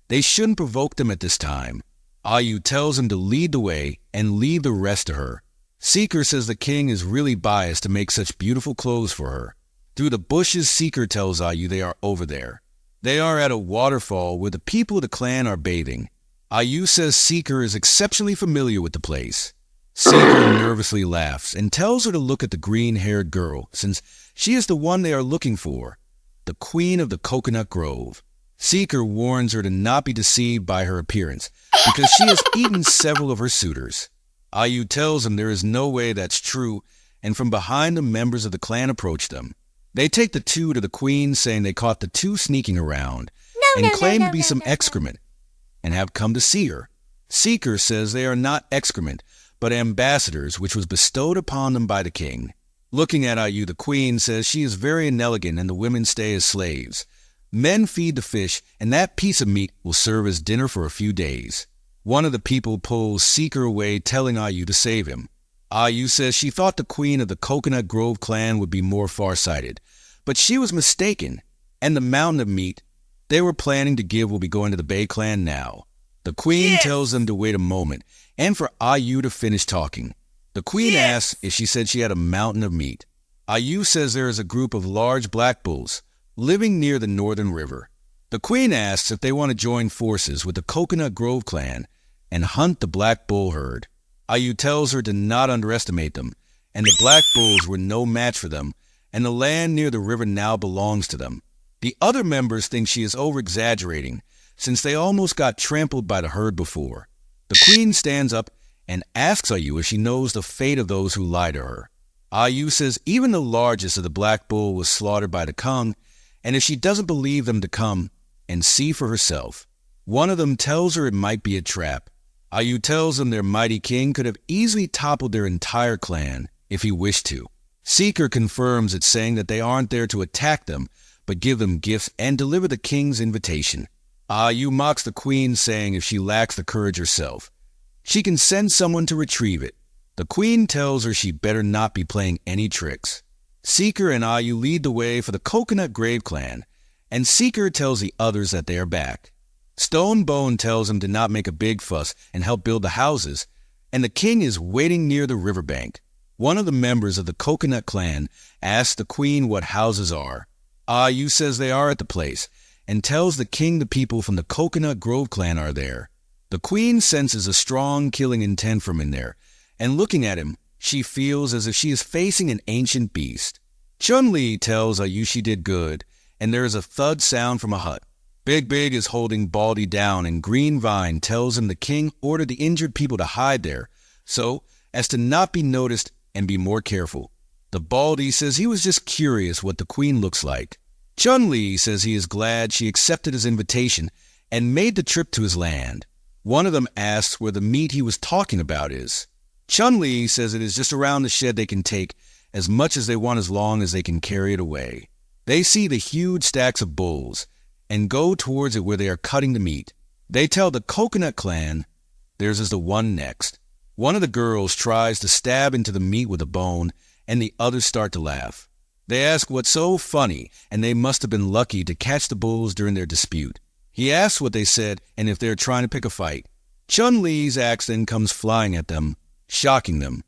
they shouldn't provoke them at this time. Ayu tells him to lead the way and leave the rest to her. Seeker says the king is really biased to make such beautiful clothes for her. Through the bushes, Seeker tells Ayu they are over there. They are at a waterfall where the people of the clan are bathing. Ayu says Seeker is exceptionally familiar with the place. Seeker nervously laughs and tells her to look at the green-haired girl, since she is the one they are looking for, the queen of the Coconut Grove. Seeker warns her to not be deceived by her appearance, because she has eaten several of her suitors. Ayu tells him there is no way that's true, and from behind the members of the clan approach them. They take the 2 to the queen, saying they caught the 2 sneaking around, and claim to be some excrement, and have come to see her. Seeker says they are not excrement, but ambassadors which was bestowed upon them by the king. Looking at Ayu, the queen says she is very inelegant and the women stay as slaves. Men feed the fish, and that piece of meat will serve as dinner for a few days. One of the people pulls Seeker away, telling Ayu to save him. Ayu says she thought the queen of the Coconut Grove clan would be more far-sighted, but she was mistaken, and the mountain of meat they were planning to give will be going to the Bay clan now. The queen tells them to wait a moment, and for Ayu to finish talking. The queen asks if she said she had a mountain of meat. Ayu says there is a group of large black bulls living near the northern river. The queen asks if they want to join forces with the Coconut Grove clan, and hunt the black bull herd. Ayu tells her to not underestimate them, and the black bulls were no match for them, and the land near the river now belongs to them. The other members think she is over-exaggerating, since they almost got trampled by the herd before. The queen stands up and asks Ayu if she knows the fate of those who lie to her. Ayu says even the largest of the black bull was slaughtered by the Kung, and if she doesn't believe them to come and see for herself. One of them tells her it might be a trap. Ayu tells them their mighty king could have easily toppled their entire clan if he wished to. Seeker confirms it, saying that they aren't there to attack them, but give them gifts and deliver the king's invitation. Ayu mocks the queen, saying if she lacks the courage herself, she can send someone to retrieve it. The queen tells her she better not be playing any tricks. Seeker and Ayu lead the way for the Coconut Grave clan, and Seeker tells the others that they are back. Stonebone tells him to not make a big fuss and help build the houses, and the king is waiting near the riverbank. One of the members of the Coconut clan asks the queen what houses are. Ayu says they are at the place, and tells the king the people from the Coconut Grove clan are there. The queen senses a strong killing intent from in there, and looking at him, she feels as if she is facing an ancient beast. Chun-Li tells Ayu she did good, and there is a thud sound from a hut. Big Big is holding Baldy down, and Green Vine tells him the king ordered the injured people to hide there, so as to not be noticed and be more careful. The Baldy says he was just curious what the queen looks like. Chun-Li says he is glad she accepted his invitation and made the trip to his land. One of them asks where the meat he was talking about is. Chun-Li says it is just around the shed they can take as much as they want as long as they can carry it away. They see the huge stacks of bulls and go towards it where they are cutting the meat. They tell the Coconut clan theirs is the one next. One of the girls tries to stab into the meat with a bone, and the others start to laugh. They ask what's so funny, and they must have been lucky to catch the bulls during their dispute. He asks what they said and if they're trying to pick a fight. Chun-Li's axe then comes flying at them, shocking them.